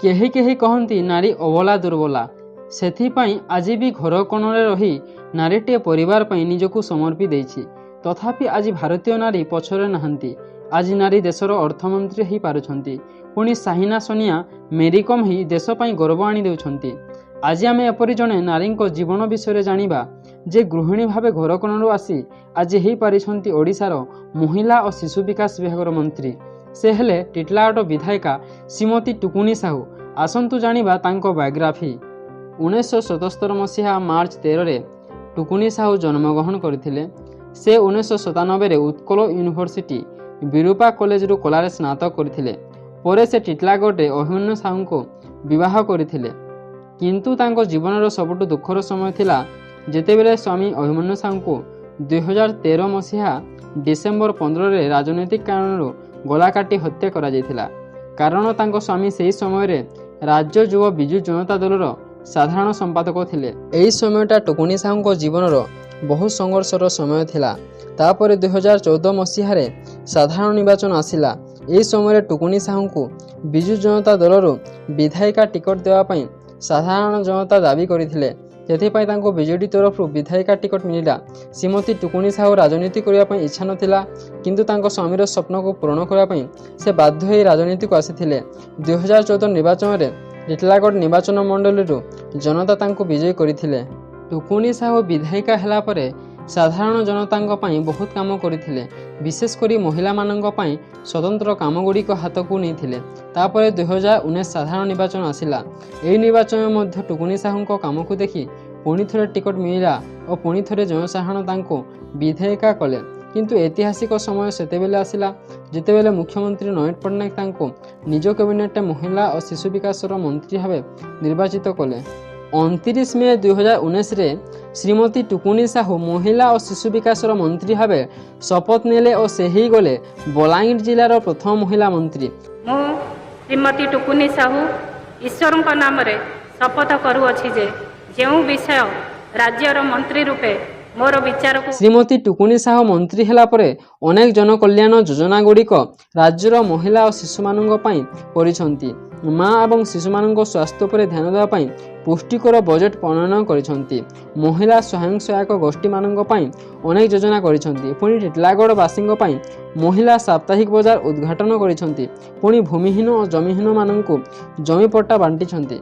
केही केही कहती नारी अबला दुर्बला सेथिपाई आज भी घर कोणरे रही नारीटे परिवार पाई निजकु समर्पी देछि। तथापि आज भारतीय नारी पछरे नहांती। आज नारी देशर अर्थमंत्री ही पारुछंती। पुणी साहिना सोनिया मेरीकम ही देश पाई गर्व आनी देउछंती। आज आमे एपरि जणे नारी जीवन विषय जानिबा जे गृहिणी भावे घर कोणरू आसी आज ही पारिछंती ओडिशार महिला और शिशु विकास विभाग मंत्री। से हेले टिटलागढ़ विधायिका श्रीमती टुकुनी साहू। आसंतु जानिबा तांको बायोग्राफी। 1977 मसीहा मार्च 13 रे टुकुनी साहू जन्मग्रहण करथिले। से 1997 रे उत्कल यूनिवर्सिटी विरूपा कॉलेज रु कलारे स्नातक करथिले। परे से टिटलागढ़ रे अभिमन्यु साहू को विवाह करथिले। किंतु तांको जीवनर सबुठु दुखर समय थिला जेतेबेले स्वामी अभिमन्यु साहू को 2013 मसीहा डिसेम्बर 15 रे राजनैतिक कारणरू गला काटी हत्या करा जायथिला। कारण तांको स्वामी सेही समय रे राज्य युवा बिजु जनता दलर साधारण संपादक थिले। एही समयटा टुकुनी साहू जीवनर बहु संघर्षर समय थिला। तापरे 2014 मसीहा रे साधारण निर्वाचन आसिला। एही समय टुकुनी साहू को बिजु जनता दलर विधायिका टिकट देवा पई साधारण जनता दाबी करथिले। जेथिपाई तांको बीजेडी तरफ विधायिका टिकट मिलिला। श्रीमती टुकुनी साहू राजनीति करिया पई इच्छा नथिला, किंतु तांको स्वामीर स्वप्न को पूर्ण करिया पई से बाध्य होई राजनीति को आसिथिले। 2014 निर्वाचन रे टिटलागढ़ निर्वाचन मंडली जनता तांको विजयी करथिले। टुकुनी साहू विधायिका हेला परे साधारण जनतांको पई बहुत काम करथिले। विशेष करी महिला मानंको पई स्वतंत्र काम गुड़िक हाथ को नहीं। तापरे 2019 साधारण निर्वाचन आसिला। एही निर्वाचन मध्य टुकुनी साहू काम को देखि पुणी थरे टिकट मिला और पुणी थरे जनसाधारण तांको विधायिका कले। किंतु ऐतिहासिक समय सेतेबेले आसिला जेतेबेले मुख्यमंत्री नवीन पट्टनायक तांको निज कैबिनेट महिला और शिशु विकास मंत्री भावे निर्वाचित कले। 29 मे 2019 रे श्रीमती टुकुनी साहू महिला और शिशु विकास मंत्री भावे शपथ नेले और से ही गले बलांगीर जिलार प्रथम महिला मंत्री। मो श्रीमती टुकुनी साहू ईश्वर नाम रे शपथ करूअछि जे जेउ विषय राज्यर मंत्री रूपे मोर विचार को। श्रीमती टुकुनी साहू मंत्री हेला परे अनेक जन कल्याण योजना गुड़िक राज्यर महिला और शिशु मानंक पई करिसंती। माँ और शिशु मानंक स्वास्थ्य पर ध्यान देवा पई पुष्टिकर बजेट प्रणयन करिसंती। महिला स्वयं सहायक गोष्ठी मानंक पई अनेक योजना करिसंती। पुणी टिटलागढ़ वासींक पई महिला साप्ताहिक बाजार उद्घाटन करिसंती। पुणी भूमिहीन और जमीहीन मानंकु जमी पट्टा बांटिसंती।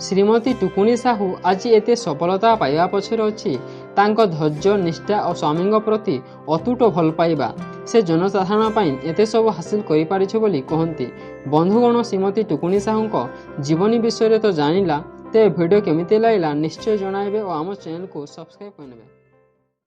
श्रीमती टुकुनी साहू आज एते सफलता पाइबा पछरे अछि तांको धैर्य निष्ठा और स्वामी प्रति अतुट भल पाइबा। से जनसाधारण पई एते सब हासिल करि पारिछ बोली कहंती। बंधुगण श्रीमती टुकुनी साहू जीवनी विषय तो जानिला ते वीडियो केमिति लागला निश्चय जणाइबे और आम चैनल को सब्सक्राइब करनेबे।